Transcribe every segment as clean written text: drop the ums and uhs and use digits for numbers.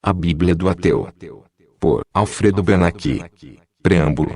A Bíblia do Ateu. Por Alfredo Bernacchi. Preâmbulo.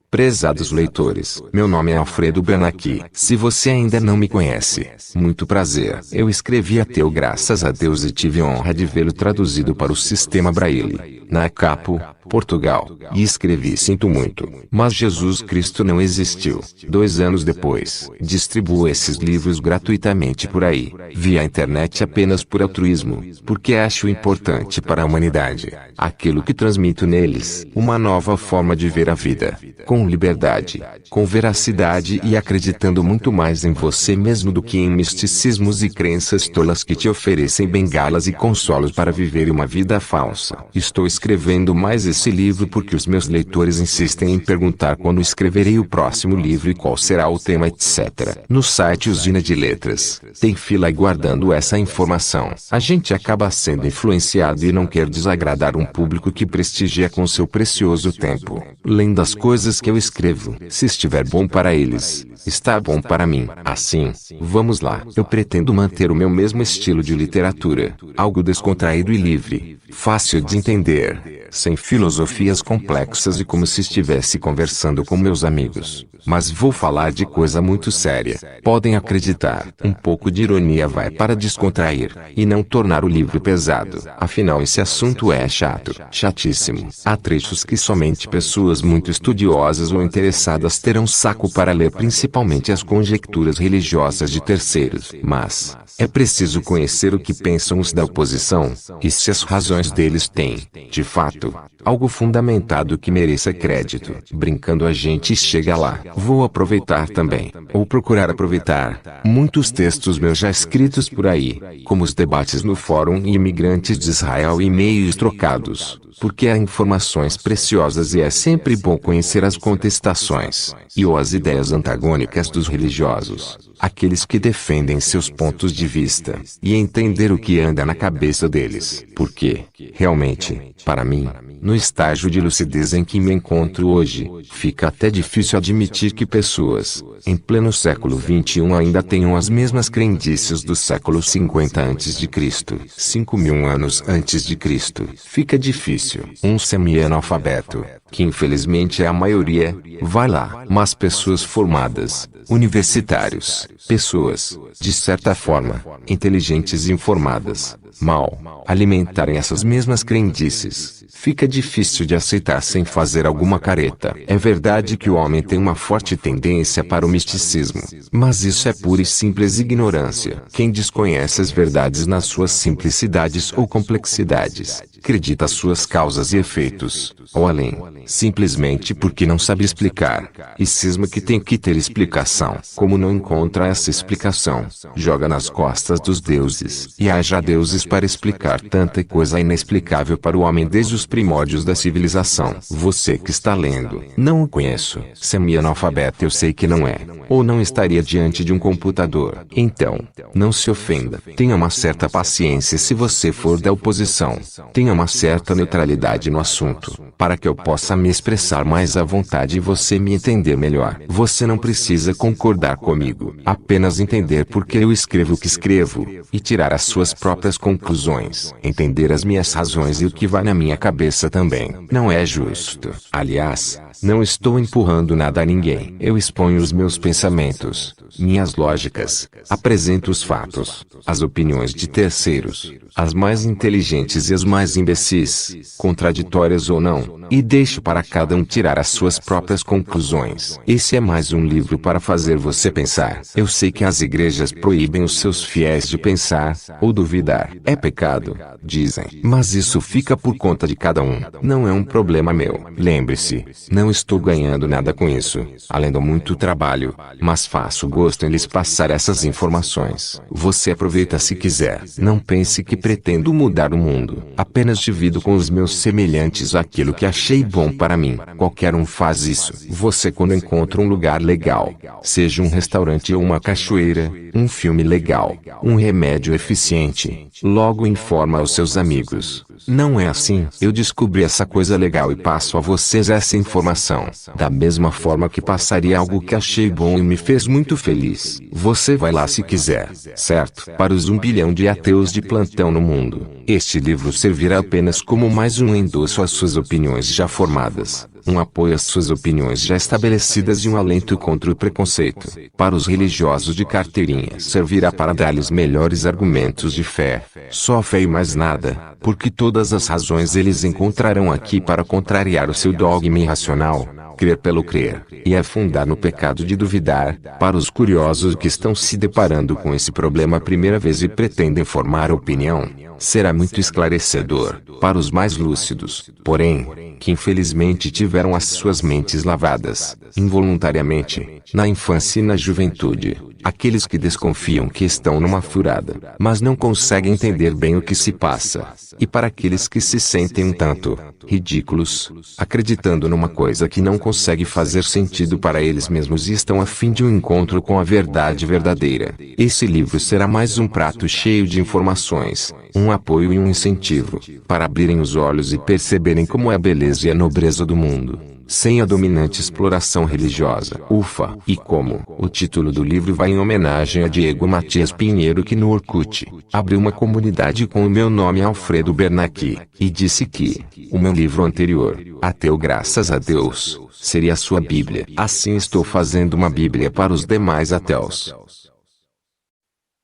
Prezados leitores, meu nome é Alfredo Bernacchi. Se você ainda não me conhece, muito prazer. Eu escrevi Ateu graças a Deus e tive a honra de vê-lo traduzido para o sistema Braille, na Capo, Portugal. E escrevi Sinto muito, mas Jesus Cristo não existiu. 2 anos depois, distribuo esses livros gratuitamente por aí, via internet apenas por altruísmo, porque acho importante para a humanidade, aquilo que transmito neles, uma nova forma de ver a vida, com liberdade, com veracidade e acreditando muito mais em você mesmo do que em misticismos e crenças tolas que te oferecem bengalas e consolos para viver uma vida falsa. Estou escrevendo mais esse livro porque os meus leitores insistem em perguntar quando escreverei o próximo livro e qual será o tema, etc. No site Usina de Letras, tem fila aguardando essa informação. A gente acaba sendo influenciado e não quer desagradar um público que prestigia com seu precioso tempo, lendo as coisas que eu escrevo. Se estiver bom para eles, está bom para mim. Assim, vamos lá. Eu pretendo manter o meu mesmo estilo de literatura, algo descontraído e livre, fácil de entender, sem filosofias complexas e como se estivesse conversando com meus amigos. Mas vou falar de coisa muito séria. Podem acreditar, um pouco de ironia vai para descontrair, e não tornar o livro pesado. Afinal esse assunto é chato, chatíssimo. Há trechos que somente pessoas muito estudiosas ou interessadas terão saco para ler, principalmente as conjecturas religiosas de terceiros. Mas é preciso conhecer o que pensam os da oposição, e se as razões deles têm, de fato, algo fundamentado que mereça crédito. Brincando a gente chega lá. Vou aproveitar também, ou procurar aproveitar, muitos textos meus já escritos por aí, como os debates no Fórum e Imigrantes de Israel e meios trocados, porque há informações preciosas e é sempre bom conhecer as contestações, ou as ideias antagônicas dos religiosos, aqueles que defendem seus pontos de vista, e entender o que anda na cabeça deles. Porque, realmente, para mim, no estágio de lucidez em que me encontro hoje, fica até difícil admitir que pessoas, em pleno século XXI ainda tenham as mesmas crendices do século 50 a.C., 5.000 anos antes de Cristo. Fica difícil. Um semi-analfabeto, que infelizmente é a maioria, vai lá. Mas pessoas formadas, universitários, pessoas, de certa forma, inteligentes e informadas, mal alimentarem essas mesmas crendices, fica difícil de aceitar sem fazer alguma careta. É verdade que o homem tem uma forte tendência para o misticismo, mas isso é pura e simples ignorância. Quem desconhece as verdades nas suas simplicidades ou complexidades, acredita suas causas e efeitos, ou além, simplesmente porque não sabe explicar, e cisma que tem que ter explicação. Como não encontra essa explicação, joga nas costas dos deuses. E haja deuses para explicar tanta coisa inexplicável para o homem desde os primórdios da civilização. Você que está lendo, não o conheço. Semi-analfabeto eu sei que não é, ou não estaria diante de um computador. Então, não se ofenda. Tenha uma certa paciência se você for da oposição. Tenha uma certa neutralidade no assunto, para que eu possa me expressar mais à vontade e você me entender melhor. Você não precisa concordar comigo, apenas entender por que eu escrevo o que escrevo, e tirar as suas próprias conclusões. Entender as minhas razões e o que vai na minha cabeça também. Não é justo. Aliás, não estou empurrando nada a ninguém. Eu exponho os meus pensamentos, minhas lógicas, apresento os fatos, as opiniões de terceiros, as mais inteligentes e as mais imbecis, contraditórias ou não, e deixo para cada um tirar as suas próprias conclusões. Esse é mais um livro para fazer você pensar. Eu sei que as igrejas proíbem os seus fiéis de pensar, ou duvidar. É pecado, dizem. Mas isso fica por conta de cada um. Não é um problema meu. Lembre-se, não estou ganhando nada com isso, além do muito trabalho, mas faço gosto em lhes passar essas informações. Você aproveita se quiser. Não pense que pretendo mudar o mundo. Apenas divido com os meus semelhantes aquilo que achei bom para mim. Qualquer um faz isso. Você, quando encontra um lugar legal, seja um restaurante ou uma cachoeira, um filme legal, um remédio eficiente, logo informa aos seus amigos, Não é assim. Eu descobri essa coisa legal e passo a vocês essa informação. Da mesma forma que passaria algo que achei bom e me fez muito feliz. Você vai lá se quiser, certo? Para os 1 bilhão de ateus de plantão no mundo, este livro servirá apenas como mais um endosso às suas opiniões já formadas, um apoio às suas opiniões já estabelecidas e um alento contra o preconceito. Para os religiosos de carteirinha servirá para dar-lhes melhores argumentos de fé. Só fé e mais nada, porque todas as razões eles encontrarão aqui para contrariar o seu dogma irracional, crer pelo crer, e afundar no pecado de duvidar. Para os curiosos que estão se deparando com esse problema a primeira vez e pretendem formar opinião, será muito esclarecedor. Para os mais lúcidos, porém, que infelizmente tiveram as suas mentes lavadas, involuntariamente, na infância e na juventude, aqueles que desconfiam que estão numa furada, mas não conseguem entender bem o que se passa, e para aqueles que se sentem um tanto ridículos, acreditando numa coisa que não consegue fazer sentido para eles mesmos e estão a fim de um encontro com a verdade verdadeira. Esse livro será mais um prato cheio de informações, um apoio e um incentivo, para abrirem os olhos e perceberem como é a beleza e a nobreza do mundo, sem a dominante exploração religiosa. Ufa! E como o título do livro vai em homenagem a Diego Matias Pinheiro, que no Orkut abriu uma comunidade com o meu nome Alfredo Bernacchi, e disse que o meu livro anterior, Ateu Graças a Deus, seria a sua Bíblia. Assim estou fazendo uma Bíblia para os demais ateus.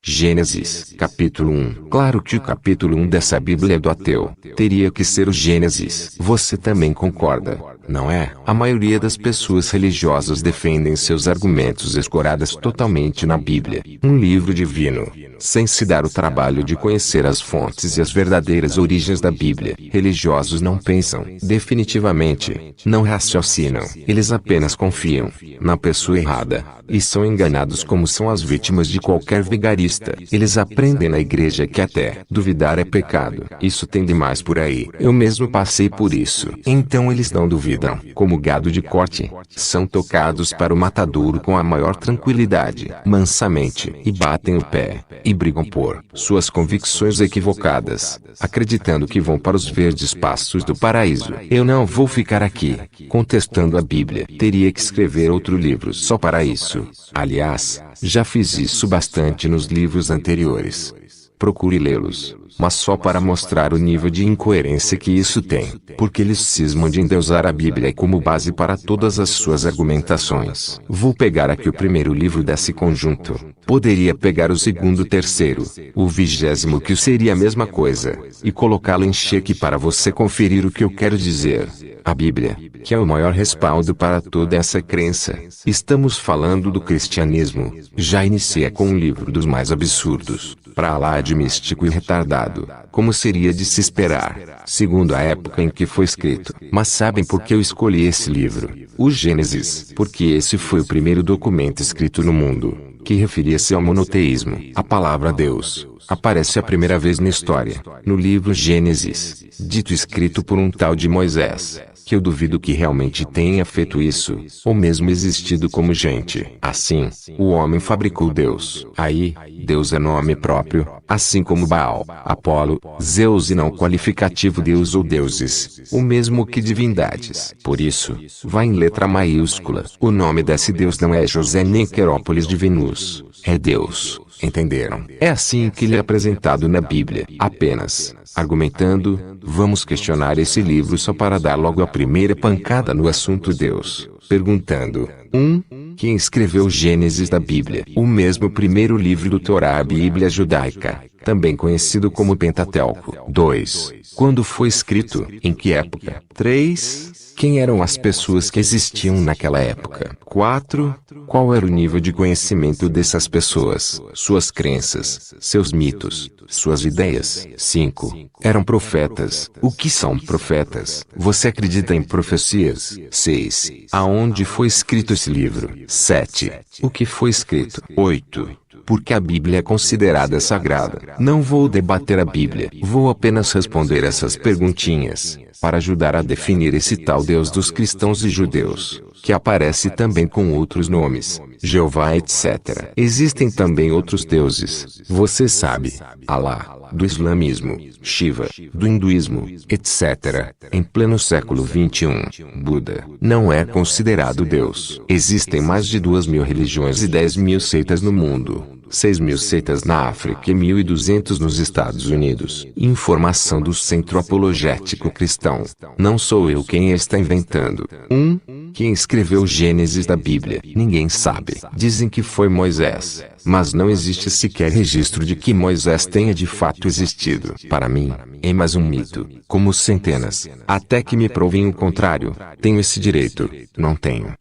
Gênesis, capítulo 1. Claro que o capítulo 1 dessa Bíblia do ateu teria que ser o Gênesis. Você também concorda, não é? A maioria das pessoas religiosas defendem seus argumentos escoradas totalmente na Bíblia, um livro divino, sem se dar o trabalho de conhecer as fontes e as verdadeiras origens da Bíblia. Religiosos não pensam, definitivamente, não raciocinam, eles apenas confiam na pessoa errada, e são enganados como são as vítimas de qualquer vigarista. Eles aprendem na igreja que até duvidar é pecado. Isso tem demais por aí. Eu mesmo passei por isso. Então eles não duvidam. Como gado de corte, são tocados para o matadouro com a maior tranquilidade, mansamente, e batem o pé, e brigam por suas convicções equivocadas, acreditando que vão para os verdes pastos do paraíso. Eu não vou ficar aqui, contestando a Bíblia. Teria que escrever outro livro só para isso. Aliás, já fiz isso bastante nos livros anteriores. Procure lê-los, mas só para mostrar o nível de incoerência que isso tem, porque eles cismam de endeusar a Bíblia como base para todas as suas argumentações. Vou pegar aqui o primeiro livro desse conjunto. Poderia pegar o segundo, terceiro, o 20º, que seria a mesma coisa, e colocá-lo em xeque para você conferir o que eu quero dizer. A Bíblia, que é o maior respaldo para toda essa crença. Estamos falando do cristianismo. Já inicia com um livro dos mais absurdos, para lá de místico e retardado, como seria de se esperar, segundo a época em que foi escrito. Mas sabem por que eu escolhi esse livro? O Gênesis, porque esse foi o primeiro documento escrito no mundo que referia-se ao monoteísmo. A palavra Deus aparece a primeira vez na história, no livro Gênesis, dito escrito por um tal de Moisés, que eu duvido que realmente tenha feito isso, ou mesmo existido como gente. Assim, o homem fabricou Deus. Aí, Deus é nome próprio, assim como Baal, Apolo, Zeus e não qualificativo Deus ou deuses, o mesmo que divindades. Por isso, vai em letra maiúscula. O nome desse Deus não é José nem Querópolis de Venus. É Deus. Entenderam? É assim que ele é apresentado na Bíblia. Apenas, argumentando, vamos questionar esse livro só para dar logo a primeira pancada no assunto Deus. Perguntando: 1. Quem escreveu Gênesis da Bíblia? O mesmo primeiro livro do Torá, a Bíblia judaica, também conhecido como Pentateuco. 2. Quando foi escrito? Em que época? 3. Quem eram as pessoas que existiam naquela época? 4. Qual era o nível de conhecimento dessas pessoas? Suas crenças, seus mitos, suas ideias? 5. Eram profetas. O que são profetas? Você acredita em profecias? 6. Aonde foi escrito esse livro? 7. O que foi escrito? 8. Porque a Bíblia é considerada sagrada. Não vou debater a Bíblia, vou apenas responder essas perguntinhas, para ajudar a definir esse tal Deus dos cristãos e judeus, que aparece também com outros nomes, Jeová, etc. Existem também outros deuses, você sabe, Alá, do islamismo, Shiva, do hinduísmo, etc. Em pleno século XXI, Buda não é considerado Deus. Existem mais de 2.000 religiões e 10.000 seitas no mundo. 6.000 seitas na África e 1.200 nos Estados Unidos. Informação do Centro Apologético Cristão. Não sou eu quem está inventando. Quem escreveu Gênesis da Bíblia? Ninguém sabe. Dizem que foi Moisés. Mas não existe sequer registro de que Moisés tenha de fato existido. Para mim, é mais um mito. Como centenas. Até que me provem o contrário. Tenho esse direito? Não tenho.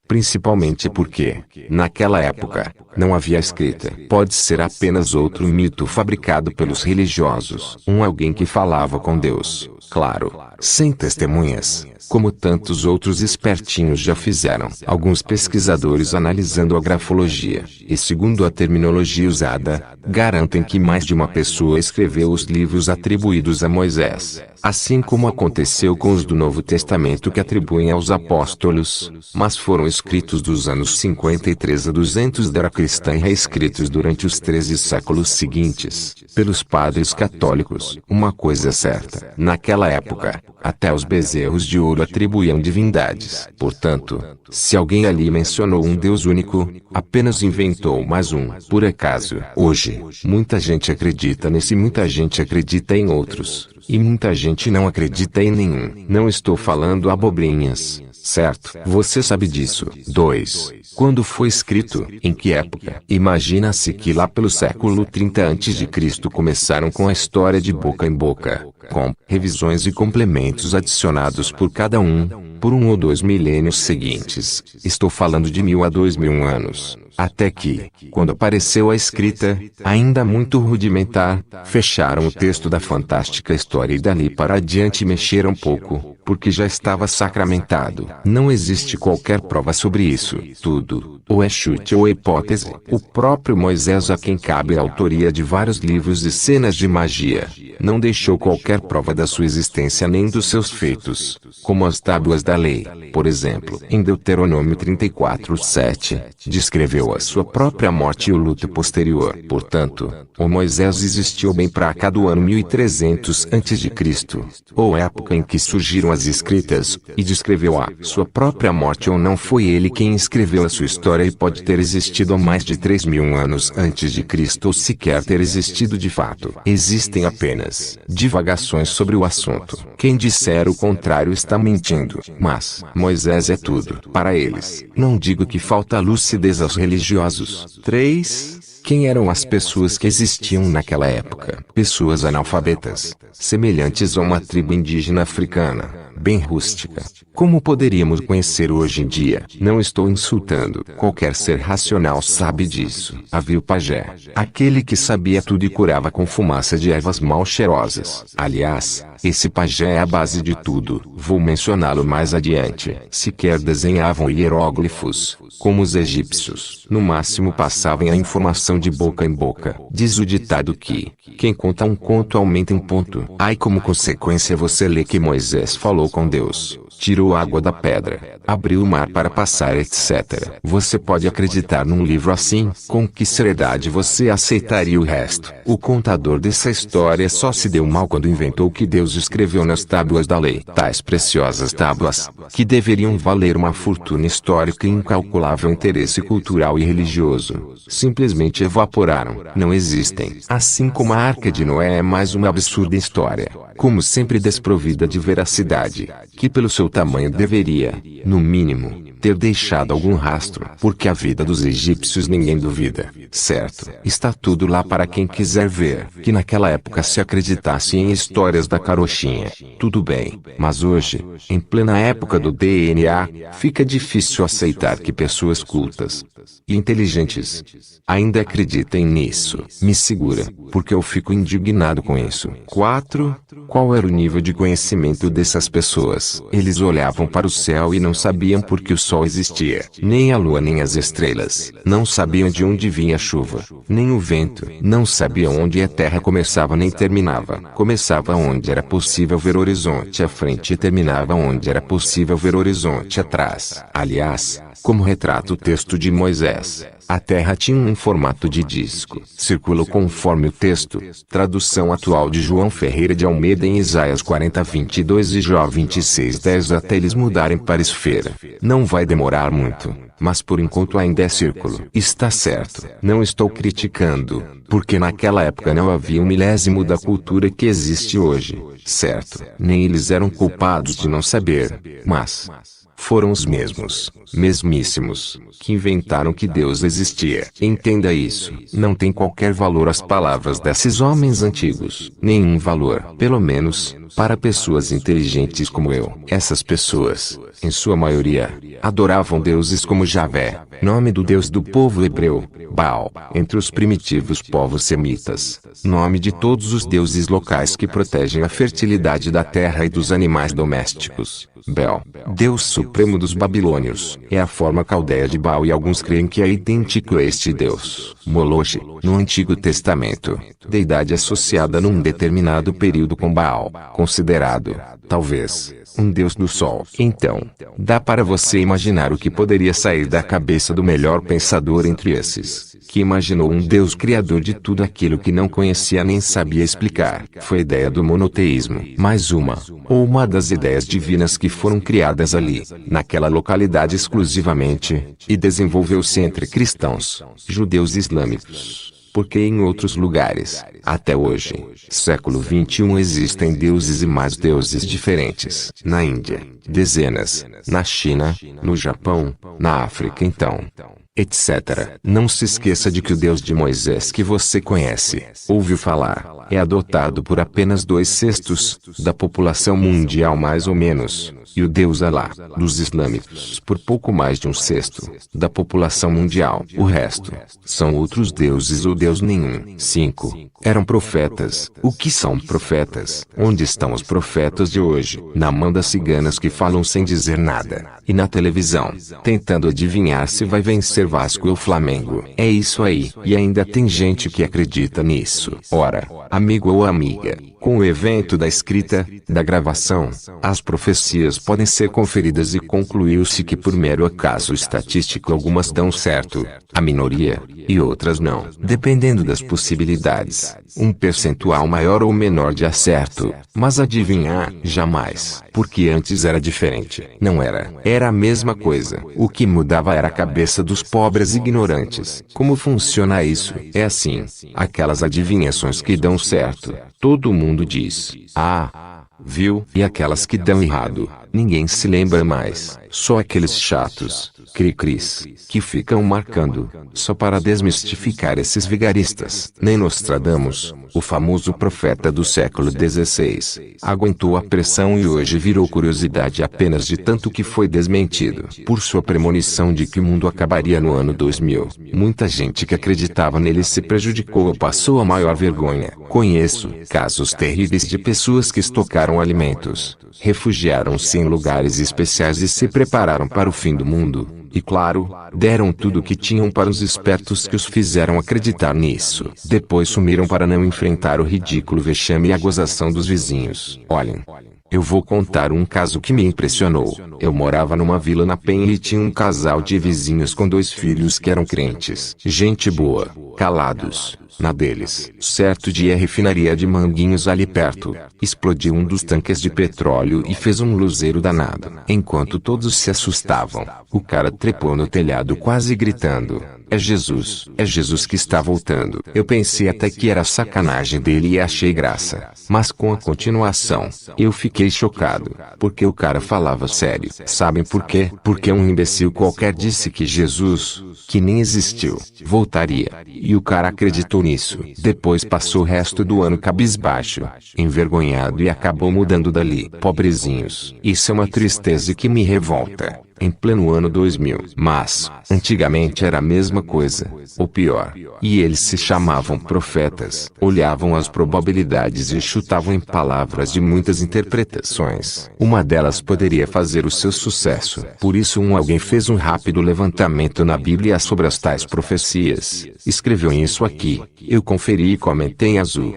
Principalmente porque, naquela época, não havia escrita. Pode ser apenas outro mito fabricado pelos religiosos. Alguém que falava com Deus, claro, sem testemunhas, como tantos outros espertinhos já fizeram. Alguns pesquisadores analisando a grafologia, e segundo a terminologia usada, garantem que mais de uma pessoa escreveu os livros atribuídos a Moisés. Assim como aconteceu com os do Novo Testamento que atribuem aos apóstolos, mas foram escritos dos anos 53 a 200 da era cristã e reescritos durante os 13 séculos seguintes, pelos padres católicos. Uma coisa é certa, naquela época, até os bezerros de ouro atribuíam divindades. Portanto, se alguém ali mencionou um Deus único, apenas inventou mais um, por acaso. Hoje, muita gente acredita nesse e muita gente acredita em outros. E muita gente não acredita em nenhum. Não estou falando abobrinhas, certo? Você sabe disso. 2. Quando foi escrito? Em que época? Imagina-se que lá pelo século 30 a.C. começaram com a história de boca em boca, com revisões e complementos adicionados por cada um, por 1 ou 2 milênios seguintes. Estou falando de 1.000 a 2.000 anos. Até que, quando apareceu a escrita, ainda muito rudimentar, fecharam o texto da fantástica história e dali para adiante mexeram pouco, porque já estava sacramentado. Não existe qualquer prova sobre isso. Tudo, ou é chute ou é hipótese. O próprio Moisés, a quem cabe a autoria de vários livros e cenas de magia, não deixou qualquer prova da sua existência nem dos seus feitos, como as tábuas da lei. Por exemplo, em Deuteronômio 34:7, descreveu a sua própria morte e o luto posterior. Portanto, o Moisés existiu bem pra cá do ano 1300 a.C., ou época em que surgiram as escritas, e descreveu a sua própria morte, ou não foi ele quem escreveu a sua história e pode ter existido há mais de 3.000 anos antes de Cristo ou sequer ter existido de fato. Existem apenas divagações sobre o assunto. Quem disser o contrário está mentindo. Mas, Moisés é tudo para eles. Não digo que falta lucidez aos religiosos. 3. Quem eram as pessoas que existiam naquela época? Pessoas analfabetas, semelhantes a uma tribo indígena africana, bem rústica. Como poderíamos conhecer hoje em dia? Não estou insultando. Qualquer ser racional sabe disso. Havia o pajé, aquele que sabia tudo e curava com fumaça de ervas mal cheirosas. Aliás, esse pajé é a base de tudo. Vou mencioná-lo mais adiante. Sequer desenhavam hieróglifos, como os egípcios. No máximo passavam a informação de boca em boca. Diz o ditado que quem conta um conto aumenta um ponto. Aí como consequência você lê que Moisés falou com Deus, tirou água da pedra, abriu o mar para passar, etc. Você pode acreditar num livro assim? Com que seriedade você aceitaria o resto? O contador dessa história só se deu mal quando inventou que Deus escreveu nas tábuas da lei. Tais preciosas tábuas, que deveriam valer uma fortuna histórica e incalculável interesse cultural e religioso, simplesmente evaporaram. Não existem. Assim como a Arca de Noé é mais uma absurda história, como sempre desprovida de veracidade, que pelo seu tamanho deveria, no mínimo, ter deixado algum rastro, porque a vida dos egípcios ninguém duvida, certo? Está tudo lá para quem quiser ver. Que naquela época se acreditasse em histórias da carochinha, tudo bem, mas hoje, em plena época do DNA, fica difícil aceitar que pessoas cultas e inteligentes ainda acreditem nisso. Me segura, porque eu fico indignado com isso. 4. Qual era o nível de conhecimento dessas pessoas? Eles olhavam para o céu e não sabiam por que o sol existia, nem a lua nem as estrelas. Não sabiam de onde vinha a chuva, nem o vento. Não sabiam onde a terra começava nem terminava. Começava onde era possível ver horizonte à frente e terminava onde era possível ver horizonte atrás. Aliás, como retrata o texto de Moisés. A terra tinha um formato de disco. Circulou conforme o texto. Tradução atual de João Ferreira de Almeida em Isaías 40:22 e Jó 26:10 até eles mudarem para esfera. Não vai demorar muito, mas por enquanto ainda é círculo. Está certo. Não estou criticando, porque naquela época não havia 1/1000 da cultura que existe hoje. Certo. Nem eles eram culpados de não saber, mas foram os mesmíssimos, que inventaram que Deus existia. Entenda isso. Não tem qualquer valor as palavras desses homens antigos. Nenhum valor. Pelo menos, para pessoas inteligentes como eu. Essas pessoas, em sua maioria, adoravam deuses como Javé, nome do deus do povo hebreu, Baal, entre os primitivos povos semitas, nome de todos os deuses locais que protegem a fertilidade da terra e dos animais domésticos. Bel, deus supremo dos babilônios, é a forma caldeia de Baal e alguns creem que é idêntico a este deus. Moloch, no Antigo Testamento, deidade associada num determinado período com Baal, considerado, talvez, um deus do sol. Então, dá para você imaginar o que poderia sair da cabeça do melhor pensador entre esses, que imaginou um Deus criador de tudo aquilo que não conhecia nem sabia explicar. Foi a ideia do monoteísmo, mais uma, ou uma das ideias divinas que foram criadas ali, naquela localidade exclusivamente, e desenvolveu-se entre cristãos, judeus e islâmicos. Porque em outros lugares, até hoje, século XXI, existem deuses e mais deuses diferentes. Na Índia, dezenas. Na China, no Japão, na África então, etc. Não se esqueça de que o Deus de Moisés que você conhece, ouviu falar, é adotado por apenas 2/6 da população mundial mais ou menos, e o Deus Alá, dos islâmicos, por pouco mais de 1/6 da população mundial. O resto são outros deuses ou Deus nenhum. 5. Eram profetas. O que são profetas? Onde estão os profetas de hoje? Na mão das ciganas que falam sem dizer nada, e na televisão, tentando adivinhar se vai vencer Vasco ou Flamengo. É isso aí. E ainda tem gente que acredita nisso. Ora, amigo ou amiga, com o evento da escrita, da gravação, as profecias podem ser conferidas e concluiu-se que por mero acaso estatístico algumas dão certo, a minoria, e outras não. Dependendo das possibilidades, um percentual maior ou menor de acerto. Mas adivinhar, jamais. Porque antes era diferente. Não era. Era a mesma coisa. O que mudava era a cabeça dos pobres ignorantes. Como funciona isso? É assim. Aquelas adivinhações que dão certo. Todo mundo diz: ah, viu? E aquelas que dão errado, ninguém se lembra mais. Só aqueles chatos, cri-cris, que ficam marcando, só para desmistificar esses vigaristas. Nem Nostradamus, o famoso profeta do século XVI, aguentou a pressão e hoje virou curiosidade apenas de tanto que foi desmentido. Por sua premonição de que o mundo acabaria no ano 2000, muita gente que acreditava nele se prejudicou ou passou a maior vergonha. Conheço casos terríveis de pessoas que estocaram alimentos, refugiaram-se em lugares especiais e se prepararam para o fim do mundo. E claro, deram tudo o que tinham para os espertos que os fizeram acreditar nisso. Depois sumiram para não enfrentar o ridículo vexame e a gozação dos vizinhos. Olhem, eu vou contar um caso que me impressionou. Eu morava numa vila na Penha e tinha um casal de vizinhos com 2 filhos que eram crentes. Gente boa, calados, na deles. Certo dia a refinaria de Manguinhos ali perto, explodiu um dos tanques de petróleo e fez um luzeiro danado. Enquanto todos se assustavam, o cara trepou no telhado quase gritando: é Jesus que está voltando. Eu pensei até que era sacanagem dele e achei graça. Mas com a continuação, eu fiquei chocado, porque o cara falava sério. Sabem por quê? Porque um imbecil qualquer disse que Jesus, que nem existiu, voltaria. E o cara acreditou nisso. Depois passou o resto do ano cabisbaixo, envergonhado e acabou mudando dali. Pobrezinhos. Isso é uma tristeza que me revolta. Em pleno ano 2000. Mas, antigamente era a mesma coisa, ou pior. E eles se chamavam profetas, olhavam as probabilidades e chutavam em palavras de muitas interpretações. Uma delas poderia fazer o seu sucesso. Por isso alguém fez um rápido levantamento na Bíblia sobre as tais profecias. Escreveu isso aqui. Eu conferi e comentei em azul.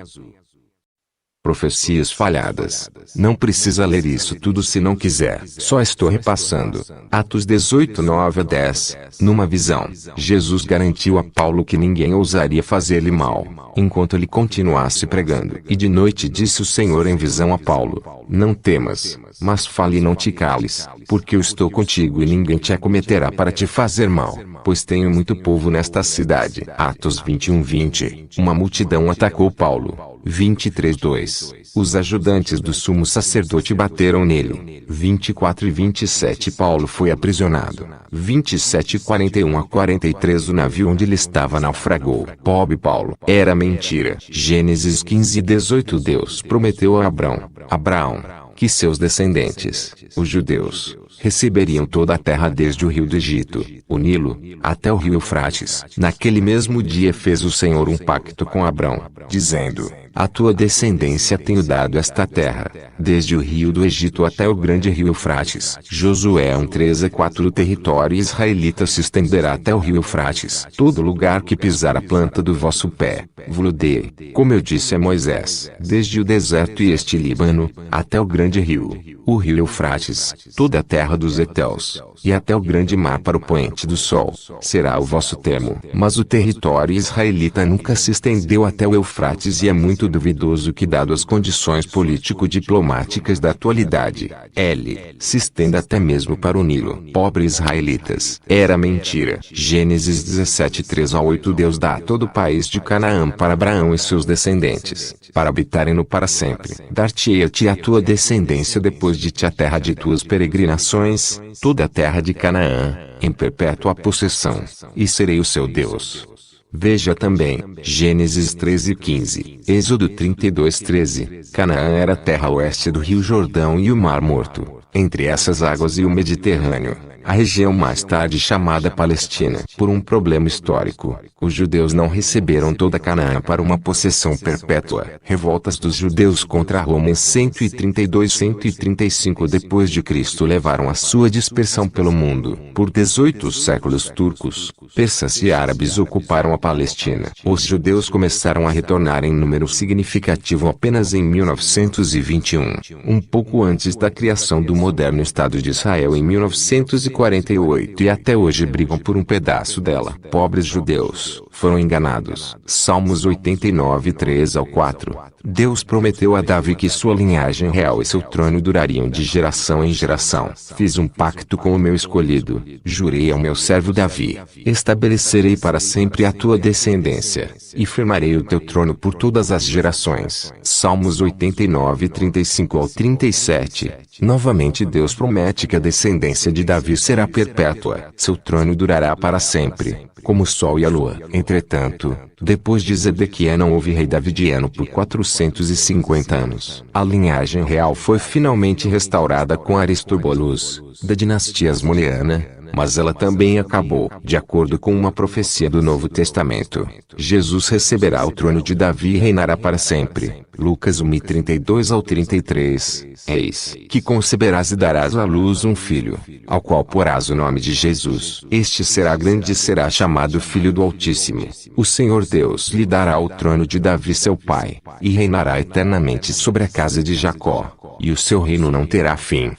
Profecias falhadas. Não precisa ler isso tudo se não quiser. Só estou repassando. Atos 18, 9 a 10. Numa visão, Jesus garantiu a Paulo que ninguém ousaria fazer-lhe mal, enquanto ele continuasse pregando. E de noite disse o Senhor em visão a Paulo: Não temas, mas fale e não te cales, porque eu estou contigo e ninguém te acometerá para te fazer mal, pois tenho muito povo nesta cidade. Atos 21, 20. Uma multidão atacou Paulo. 23:2. Os ajudantes do sumo sacerdote bateram nele. 24 e 27. Paulo foi aprisionado. 27:41 a 43. O navio onde ele estava naufragou. Pobre Paulo. Era mentira. Gênesis 15:18. Deus prometeu a Abraão, que seus descendentes, os judeus, receberiam toda a terra desde o rio do Egito, o Nilo, até o rio Eufrates. Naquele mesmo dia fez o Senhor um pacto com Abrão, dizendo: A tua descendência tenho dado esta terra, desde o rio do Egito até o grande rio Eufrates. Josué 1:3 a 4. O território israelita se estenderá até o rio Eufrates. Todo lugar que pisar a planta do vosso pé, vos dei, como eu disse a Moisés, desde o deserto e este Líbano, até o grande rio, o rio Eufrates, toda a terra dos heteus, e até o grande mar para o poente do sol, será o vosso termo. Mas o território israelita nunca se estendeu até o Eufrates e é muito duvidoso que, dado as condições político-diplomáticas da atualidade, se estenda até mesmo para o Nilo. Pobres israelitas. Era mentira. Gênesis 17:3 a 8. Deus dá todo o país de Canaã para Abraão e seus descendentes, para habitarem no para sempre. Dar-te-ei a tua descendência depois de ti a terra de tuas peregrinações, toda a terra de Canaã, em perpétua possessão, e serei o seu Deus. Veja também, Gênesis 13:15, Êxodo 32:13. Canaã era a terra a oeste do rio Jordão e o Mar Morto, entre essas águas e o Mediterrâneo, a região mais tarde chamada Palestina. Por um problema histórico, os judeus não receberam toda Canaã para uma possessão perpétua. Revoltas dos judeus contra Roma em 132-135 d.C. levaram a sua dispersão pelo mundo. Por 18 séculos turcos, persas e árabes ocuparam a Palestina. Os judeus começaram a retornar em número significativo apenas em 1921, um pouco antes da criação do moderno Estado de Israel em 1948, e até hoje brigam por um pedaço dela. Pobres judeus, foram enganados. Salmos 89, 3 ao 4. Deus prometeu a Davi que sua linhagem real e seu trono durariam de geração em geração. Fiz um pacto com o meu escolhido, jurei ao meu servo Davi: estabelecerei para sempre a tua descendência, e firmarei o teu trono por todas as gerações. Salmos 89, 35 ao 37. Novamente Deus promete que a descendência de Davi será perpétua. Seu trono durará para sempre, como o sol e a lua. Entretanto, depois de Zedequias não houve rei davidiano por 450 anos. A linhagem real foi finalmente restaurada com Aristobulus, da dinastia Asmoneana, mas ela também acabou. De acordo com uma profecia do Novo Testamento, Jesus receberá o trono de Davi e reinará para sempre. Lucas 1:32 ao 33. Eis que conceberás e darás à luz um filho, ao qual porás o nome de Jesus. Este será grande e será chamado Filho do Altíssimo. O Senhor Deus lhe dará o trono de Davi seu pai, e reinará eternamente sobre a casa de Jacó, e o seu reino não terá fim.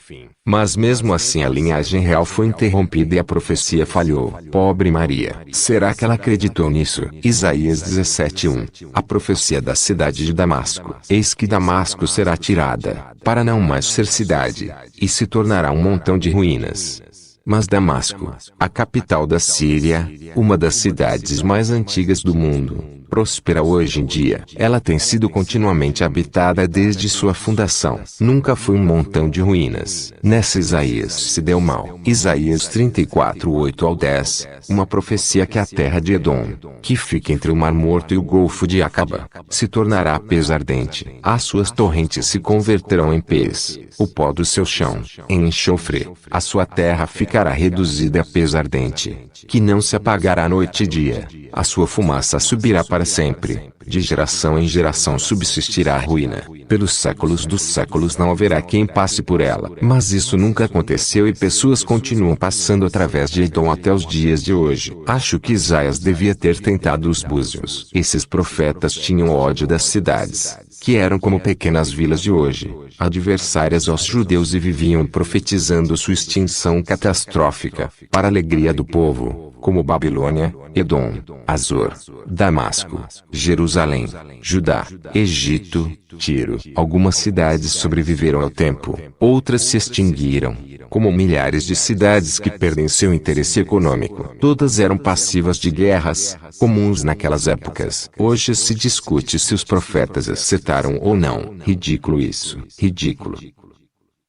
Mas mesmo assim a linhagem real foi interrompida e a profecia falhou. Pobre Maria. Será que ela acreditou nisso? Isaías 17:1. A profecia da cidade de Damasco. Eis que Damasco será tirada, para não mais ser cidade, e se tornará um montão de ruínas. Mas Damasco, a capital da Síria, uma das cidades mais antigas do mundo, prospera hoje em dia. Ela tem sido continuamente habitada desde sua fundação. Nunca foi um montão de ruínas. Nessa Isaías se deu mal. Isaías 34, 8 ao 10. Uma profecia que a terra de Edom, que fica entre o Mar Morto e o Golfo de Acaba, se tornará pez ardente. As suas torrentes se converterão em pez, o pó do seu chão, em enxofre. A sua terra ficará reduzida a pez ardente, que não se apagará noite e dia. A sua fumaça subirá para sempre. De geração em geração subsistirá a ruína. Pelos séculos dos séculos não haverá quem passe por ela. Mas isso nunca aconteceu e pessoas continuam passando através de Edom até os dias de hoje. Acho que Isaías devia ter tentado os búzios. Esses profetas tinham ódio das cidades, que eram como pequenas vilas de hoje, adversárias aos judeus e viviam profetizando sua extinção catastrófica, para a alegria do povo, como Babilônia, Edom, Azor, Damasco, Jerusalém, Judá, Egito, Tiro. Algumas cidades sobreviveram ao tempo, outras se extinguiram, como milhares de cidades que perdem seu interesse econômico. Todas eram passivas de guerras, comuns naquelas épocas. Hoje se discute se os profetas as citaram ou não. Ridículo isso. Ridículo.